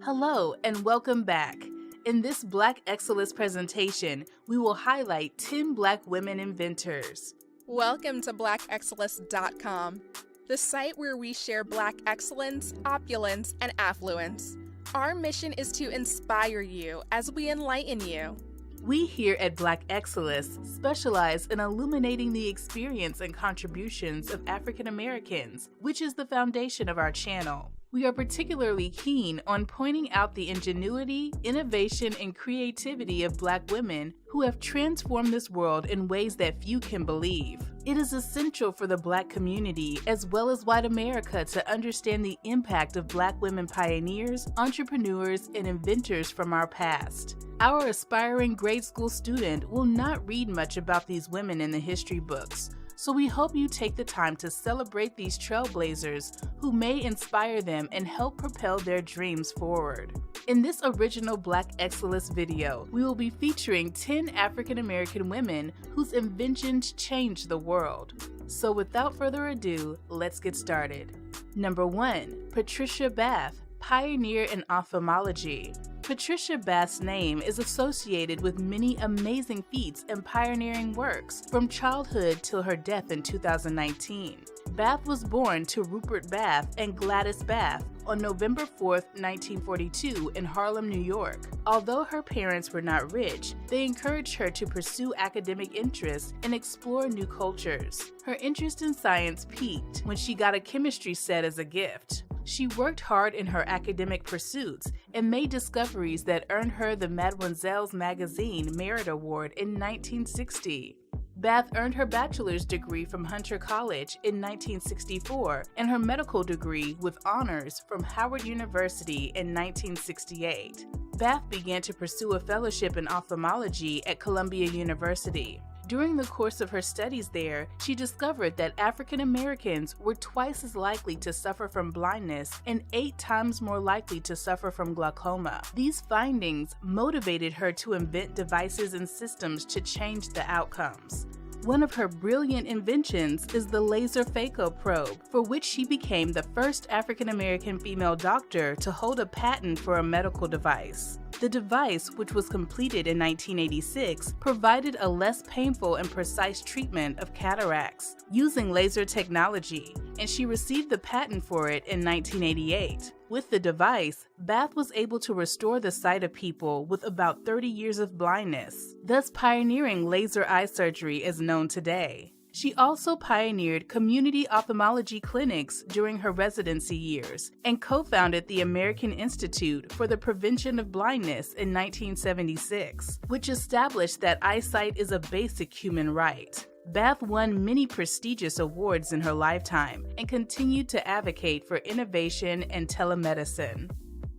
Hello and welcome back. In this Black Excellist presentation, we will highlight 10 Black women inventors. Welcome to blackexcellist.com, the site where we share Black excellence, opulence, and affluence. Our mission is to inspire you as we enlighten you. We here at Black Excellist specialize in illuminating the experience and contributions of African Americans, which is the foundation of our channel. We are particularly keen on pointing out the ingenuity, innovation, and creativity of Black women who have transformed this world in ways that few can believe. It is essential for the Black community, as well as white America, to understand the impact of Black women pioneers, entrepreneurs, and inventors from our past. Our aspiring grade school student will not read much about these women in the history books, so we hope you take the time to celebrate these trailblazers who may inspire them and help propel their dreams forward. In this original Black Excellist video, we will be featuring 10 African American women whose inventions changed the world. So without further ado, let's get started. Number 1. Patricia Bath, pioneer in ophthalmology. Patricia Bath's name is associated with many amazing feats and pioneering works from childhood till her death in 2019. Bath was born to Rupert Bath and Gladys Bath on November 4, 1942 in Harlem, New York. Although her parents were not rich, they encouraged her to pursue academic interests and explore new cultures. Her interest in science peaked when she got a chemistry set as a gift. She worked hard in her academic pursuits and made discoveries that earned her the Mademoiselle's Magazine Merit Award in 1960. Bath earned her bachelor's degree from Hunter College in 1964 and her medical degree with honors from Howard University in 1968. Bath began to pursue a fellowship in ophthalmology at Columbia University. During the course of her studies there, she discovered that African Americans were twice as likely to suffer from blindness and 8 times more likely to suffer from glaucoma. These findings motivated her to invent devices and systems to change the outcomes. One of her brilliant inventions is the laser phaco probe, for which she became the first African American female doctor to hold a patent for a medical device. The device, which was completed in 1986, provided a less painful and precise treatment of cataracts using laser technology, and she received the patent for it in 1988. With the device, Bath was able to restore the sight of people with about 30 years of blindness, thus pioneering laser eye surgery as known today. She also pioneered community ophthalmology clinics during her residency years and co-founded the American Institute for the Prevention of Blindness in 1976, which established that eyesight is a basic human right. Bath won many prestigious awards in her lifetime and continued to advocate for innovation and telemedicine.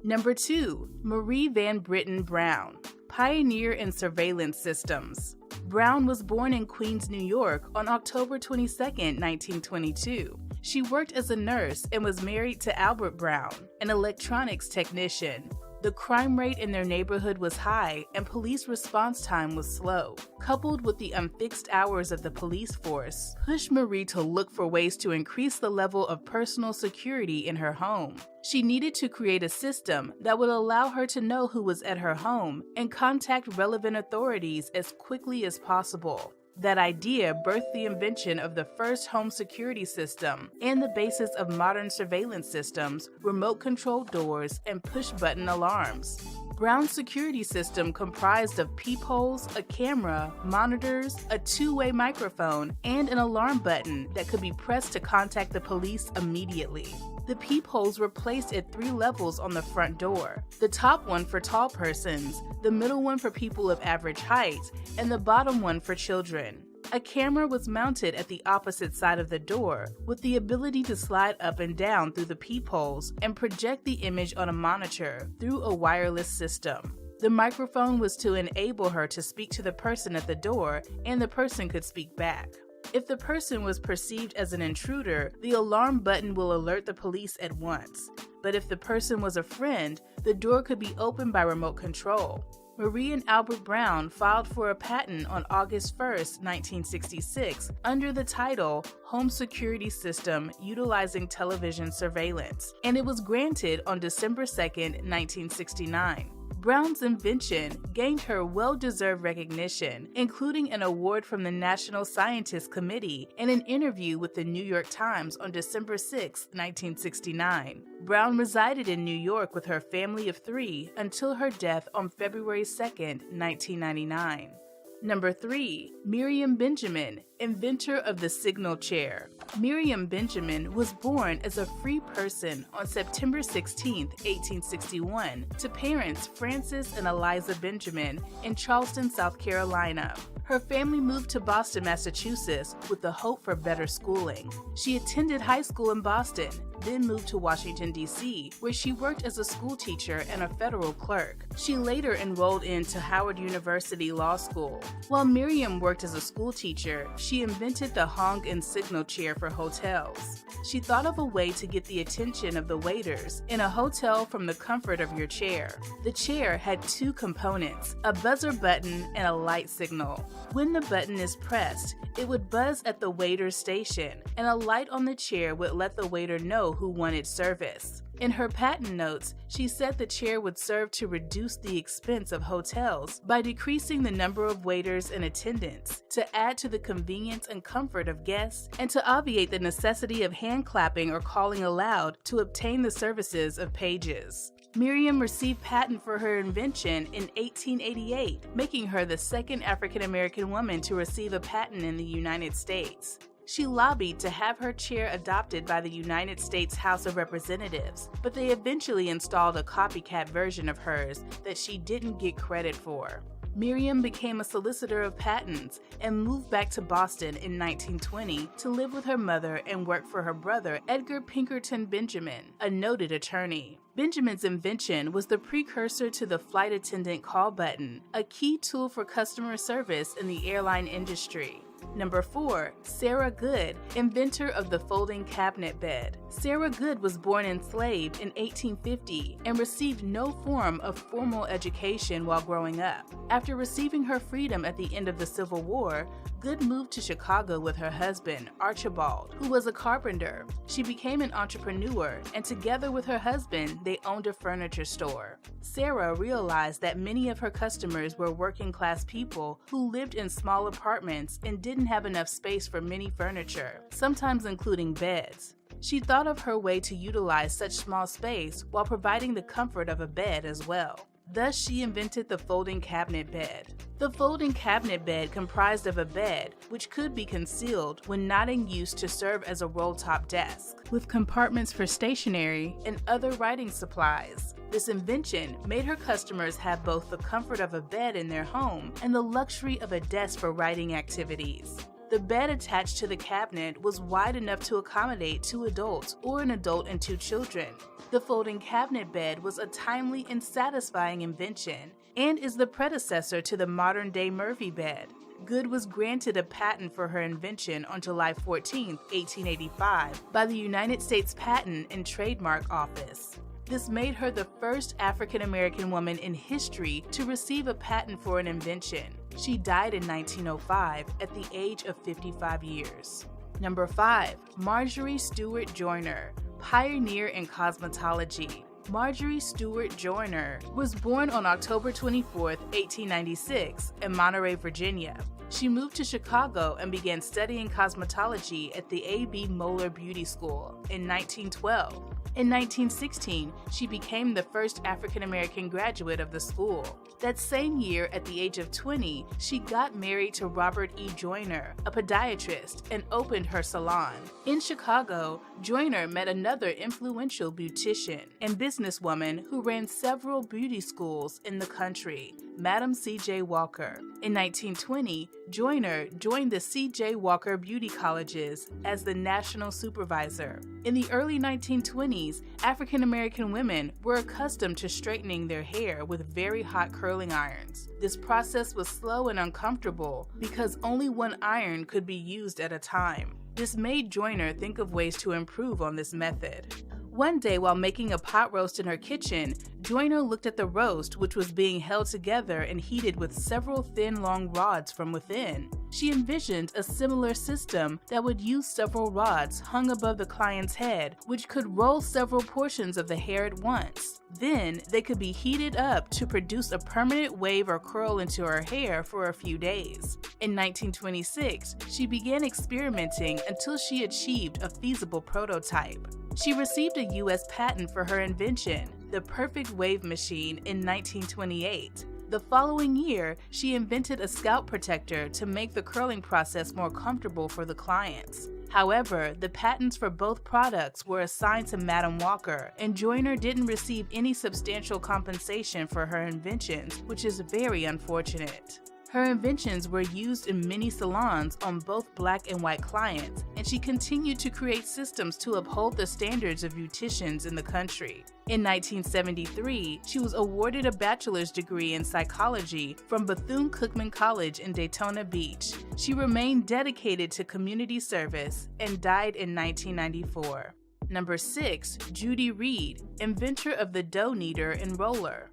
Number 2. Marie Van Britten Brown, pioneer in surveillance systems. Brown was born in Queens, New York on October 22, 1922. She worked as a nurse and was married to Albert Brown, an electronics technician. The crime rate in their neighborhood was high and police response time was slow, coupled with the unfixed hours of the police force, pushed Marie to look for ways to increase the level of personal security in her home. She needed to create a system that would allow her to know who was at her home and contact relevant authorities as quickly as possible. That idea birthed the invention of the first home security system and the basis of modern surveillance systems, remote-controlled doors, and push-button alarms. Brown's security system comprised of peepholes, a camera, monitors, a two-way microphone, and an alarm button that could be pressed to contact the police immediately. The peepholes were placed at 3 levels on the front door, the top one for tall persons, the middle one for people of average height, and the bottom one for children. A camera was mounted at the opposite side of the door, with the ability to slide up and down through the peepholes and project the image on a monitor through a wireless system. The microphone was to enable her to speak to the person at the door, and the person could speak back. If the person was perceived as an intruder, the alarm button will alert the police at once. But if the person was a friend, the door could be opened by remote control. Marie and Albert Brown filed for a patent on August 1, 1966, under the title Home Security System Utilizing Television Surveillance, and it was granted on December 2, 1969. Brown's invention gained her well-deserved recognition, including an award from the National Scientist Committee and an interview with the New York Times on December 6, 1969. Brown resided in New York with her family of 3 until her death on February 2, 1999. Number 3. Miriam Benjamin, inventor of the signal chair. Miriam Benjamin was born as a free person on September 16, 1861, to parents Francis and Eliza Benjamin in Charleston, South Carolina. Her family moved to Boston, Massachusetts with the hope for better schooling. She attended high school in Boston, then moved to Washington, D.C., where she worked as a school teacher and a federal clerk. She later enrolled into Howard University Law School. While Miriam worked as a school teacher, she invented the honk and signal chair for hotels. She thought of a way to get the attention of the waiters in a hotel from the comfort of your chair. The chair had 2 components, a buzzer button and a light signal. When the button is pressed, it would buzz at the waiter's station, and a light on the chair would let the waiter know who wanted service. In her patent notes, she said the chair would serve to reduce the expense of hotels by decreasing the number of waiters and attendants, to add to the convenience and comfort of guests, and to obviate the necessity of hand clapping or calling aloud to obtain the services of pages. Miriam received patent for her invention in 1888, making her the second African-American woman to receive a patent in the United States. She lobbied to have her chair adopted by the United States House of Representatives, but they eventually installed a copycat version of hers that she didn't get credit for. Miriam became a solicitor of patents and moved back to Boston in 1920 to live with her mother and work for her brother, Edgar Pinkerton Benjamin, a noted attorney. Benjamin's invention was the precursor to the flight attendant call button, a key tool for customer service in the airline industry. Number 4. Sarah Good, inventor of the folding cabinet bed. Sarah Good was born enslaved in 1850 and received no form of formal education while growing up. After receiving her freedom at the end of the Civil War, Good moved to Chicago with her husband, Archibald, who was a carpenter. She became an entrepreneur, and together with her husband, they owned a furniture store. Sarah realized that many of her customers were working-class people who lived in small apartments and didn't have enough space for many furniture, sometimes including beds. She thought of her way to utilize such small space while providing the comfort of a bed as well. Thus, she invented the folding cabinet bed. The folding cabinet bed comprised of a bed, which could be concealed when not in use to serve as a roll-top desk, with compartments for stationery and other writing supplies. This invention made her customers have both the comfort of a bed in their home and the luxury of a desk for writing activities. The bed attached to the cabinet was wide enough to accommodate 2 adults or an adult and 2 children. The folding cabinet bed was a timely and satisfying invention and is the predecessor to the modern-day Murphy bed. Good was granted a patent for her invention on July 14, 1885 by the United States Patent and Trademark Office. This made her the first African-American woman in history to receive a patent for an invention. She died in 1905 at the age of 55 years. Number 5. Marjorie Stewart Joyner, pioneer in cosmetology. Marjorie Stewart Joyner was born on October 24, 1896, in Monterey, Virginia. She moved to Chicago and began studying cosmetology at the A.B. Moeller Beauty School in 1912. In 1916, she became the first African-American graduate of the school. That same year, at the age of 20, she got married to Robert E. Joyner, a podiatrist, and opened her salon. In Chicago, Joyner met another influential beautician and businesswoman who ran several beauty schools in the country, Madam C.J. Walker. In 1920, Joyner joined the C.J. Walker Beauty Colleges as the national supervisor. In the early 1920s, African-American women were accustomed to straightening their hair with very hot curling irons. This process was slow and uncomfortable because only one iron could be used at a time. This made Joyner think of ways to improve on this method. One day, while making a pot roast in her kitchen, Joyner looked at the roast, which was being held together and heated with several thin, long rods from within. She envisioned a similar system that would use several rods hung above the client's head, which could roll several portions of the hair at once. Then, they could be heated up to produce a permanent wave or curl into her hair for a few days. In 1926, she began experimenting until she achieved a feasible prototype. She received a U.S. patent for her invention, the perfect wave machine, in 1928. The following year, she invented a scalp protector to make the curling process more comfortable for the clients. However, the patents for both products were assigned to Madam Walker, and Joyner didn't receive any substantial compensation for her inventions, which is very unfortunate. Her inventions were used in many salons on both black and white clients, and she continued to create systems to uphold the standards of beauticians in the country. In 1973, she was awarded a bachelor's degree in psychology from Bethune-Cookman College in Daytona Beach. She remained dedicated to community service and died in 1994. Number 6. Judy Reed, inventor of the dough kneader and roller.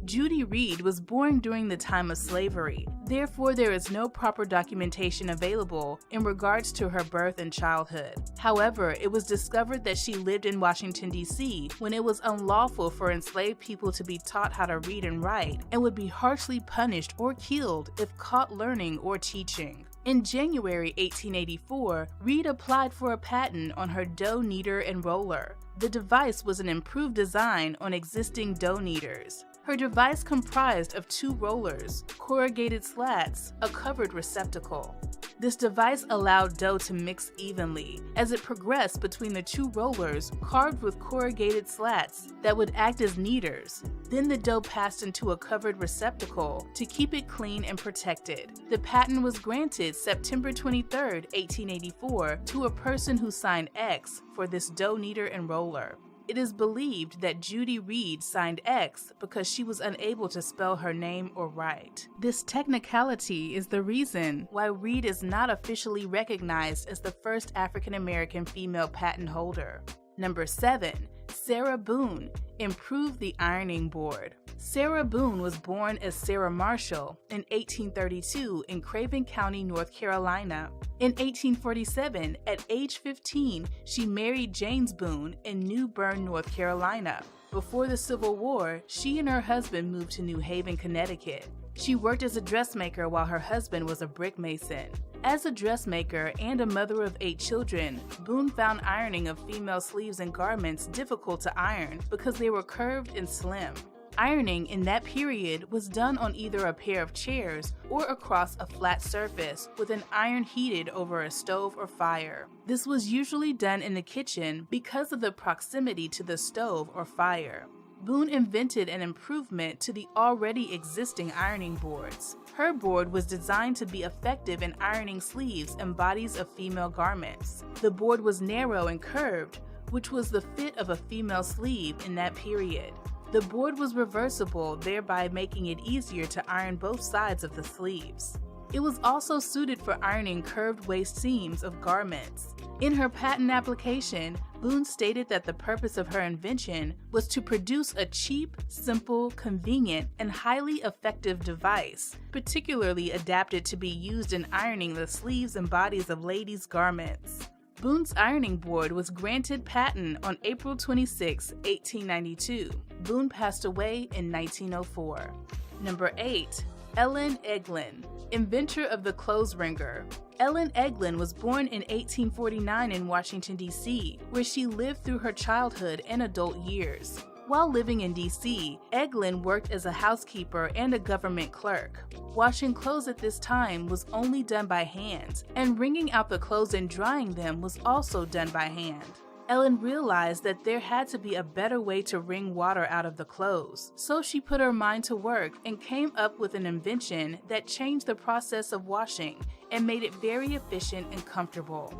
Judy Reed was born during the time of slavery, therefore there is no proper documentation available in regards to her birth and childhood. However, it was discovered that she lived in Washington, D.C. when it was unlawful for enslaved people to be taught how to read and write, and would be harshly punished or killed if caught learning or teaching. In January 1884, Reed applied for a patent on her dough kneader and roller. The device was an improved design on existing dough kneaders. Her device comprised of 2 rollers, corrugated slats, a covered receptacle. This device allowed dough to mix evenly. As it progressed between the 2 rollers carved with corrugated slats that would act as kneaders, then the dough passed into a covered receptacle to keep it clean and protected. The patent was granted September 23, 1884 to a person who signed X for this dough kneader and roller. It is believed that Judy Reed signed X because she was unable to spell her name or write. This technicality is the reason why Reed is not officially recognized as the first African American female patent holder. Number 7. Sarah Boone, improved the ironing board. Sarah Boone was born as Sarah Marshall in 1832 in Craven County, North Carolina. In 1847, at age 15, she married James Boone in New Bern, North Carolina. Before the Civil War, she and her husband moved to New Haven, Connecticut. She worked as a dressmaker while her husband was a brick mason. As a dressmaker and a mother of 8 children, Boone found ironing of female sleeves and garments difficult to iron because they were curved and slim. Ironing in that period was done on either a pair of chairs or across a flat surface with an iron heated over a stove or fire. This was usually done in the kitchen because of the proximity to the stove or fire. Boone invented an improvement to the already existing ironing boards. Her board was designed to be effective in ironing sleeves and bodies of female garments. The board was narrow and curved, which was the fit of a female sleeve in that period. The board was reversible, thereby making it easier to iron both sides of the sleeves. It was also suited for ironing curved waist seams of garments. In her patent application, Boone stated that the purpose of her invention was to produce a cheap, simple, convenient, and highly effective device, particularly adapted to be used in ironing the sleeves and bodies of ladies' garments. Boone's ironing board was granted patent on April 26, 1892. Boone passed away in 1904. Number 8. Ellen Eglin, inventor of the clothes wringer. Ellen Eglin was born in 1849 in Washington, D.C., where she lived through her childhood and adult years. While living in D.C., Eglin worked as a housekeeper and a government clerk. Washing clothes at this time was only done by hand, and wringing out the clothes and drying them was also done by hand. Ellen realized that there had to be a better way to wring water out of the clothes, so she put her mind to work and came up with an invention that changed the process of washing and made it very efficient and comfortable.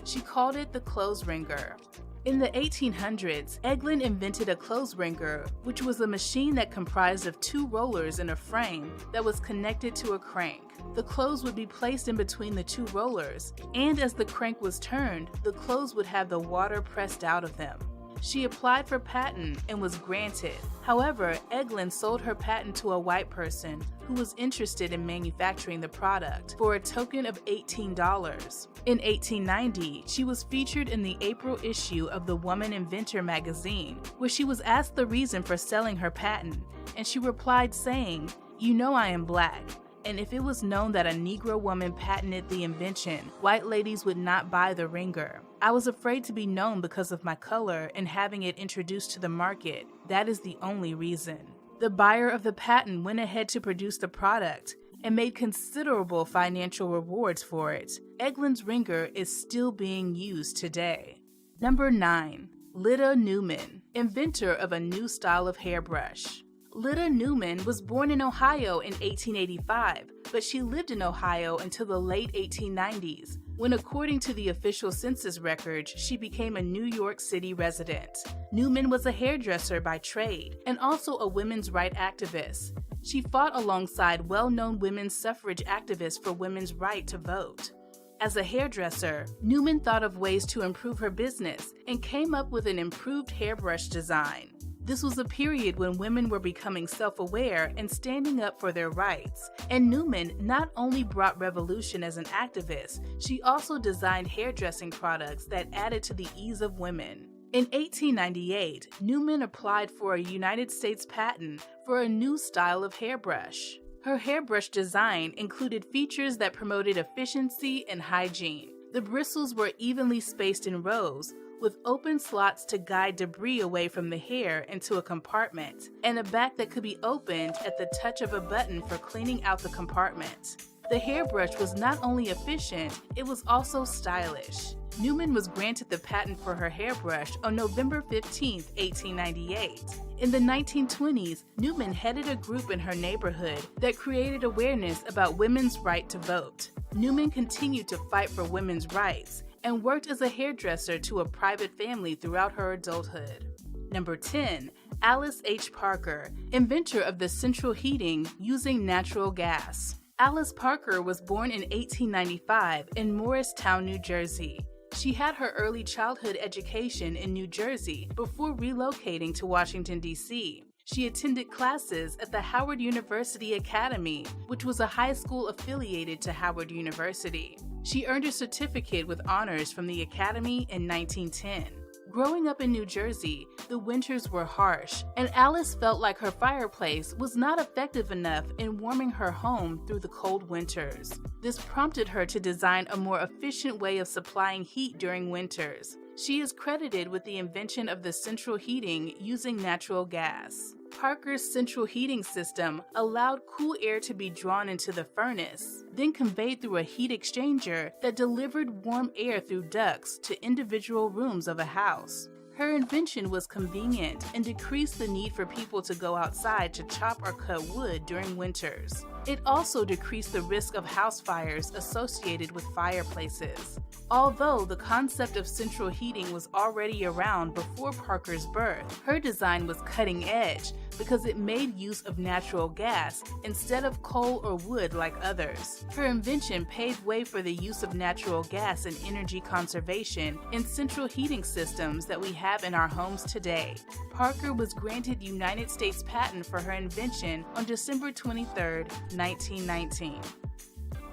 She called it the clothes wringer. In the 1800s, Eglin invented a clothes wringer, which was a machine that comprised of 2 rollers in a frame that was connected to a crank. The clothes would be placed in between the 2 rollers, and as the crank was turned, the clothes would have the water pressed out of them. She applied for patent and was granted. However, Eglin sold her patent to a white person who was interested in manufacturing the product for a token of $18. In 1890, she was featured in the April issue of the Woman Inventor magazine, where she was asked the reason for selling her patent, and she replied saying, "You know I am black, and if it was known that a Negro woman patented the invention, white ladies would not buy the ringer. I was afraid to be known because of my color and having it introduced to the market. That is the only reason." The buyer of the patent went ahead to produce the product and made considerable financial rewards for it. Eglin's ringer is still being used today. Number 9. Lyda Newman, inventor of a new style of hairbrush. Lyda Newman was born in Ohio in 1885, but she lived in Ohio until the late 1890s, when according to the official census records, she became a New York City resident. Newman was a hairdresser by trade and also a women's rights activist. She fought alongside well-known women's suffrage activists for women's right to vote. As a hairdresser, Newman thought of ways to improve her business and came up with an improved hairbrush design. This was a period when women were becoming self-aware and standing up for their rights, and Newman not only brought revolution as an activist, she also designed hairdressing products that added to the ease of women. In 1898, Newman applied for a United States patent for a new style of hairbrush. Her hairbrush design included features that promoted efficiency and hygiene. The bristles were evenly spaced in rows, with open slots to guide debris away from the hair into a compartment, and a back that could be opened at the touch of a button for cleaning out the compartment. The hairbrush was not only efficient, it was also stylish. Newman was granted the patent for her hairbrush on November 15, 1898. In the 1920s, Newman headed a group in her neighborhood that created awareness about women's right to vote. Newman continued to fight for women's rights and worked as a hairdresser to a private family throughout her adulthood. Number 10. Alice H. Parker, inventor of the central heating using natural gas. Alice Parker was born in 1895 in Morristown, New Jersey. She had her early childhood education in New Jersey before relocating to Washington, D.C. She attended classes at the Howard University Academy, which was a high school affiliated to Howard University. She earned a certificate with honors from the Academy in 1910. Growing up in New Jersey, the winters were harsh, and Alice felt like her fireplace was not effective enough in warming her home through the cold winters. This prompted her to design a more efficient way of supplying heat during winters. She is credited with the invention of the central heating using natural gas. Parker's central heating system allowed cool air to be drawn into the furnace, then conveyed through a heat exchanger that delivered warm air through ducts to individual rooms of a house. Her invention was convenient and decreased the need for people to go outside to chop or cut wood during winters. It also decreased the risk of house fires associated with fireplaces. Although the concept of central heating was already around before Parker's birth, her design was cutting edge because it made use of natural gas instead of coal or wood like others. Her invention paved way for the use of natural gas and energy conservation in central heating systems that we have in our homes today. Parker was granted United States patent for her invention on December 23, 1919.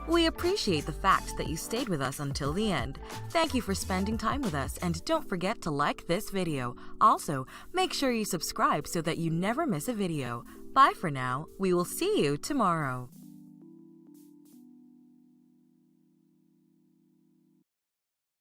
We appreciate the fact that you stayed with us until the end. Thank you for spending time with us, and don't forget to like this video. Also, make sure you subscribe so that you never miss a video. Bye for now. We will see you tomorrow.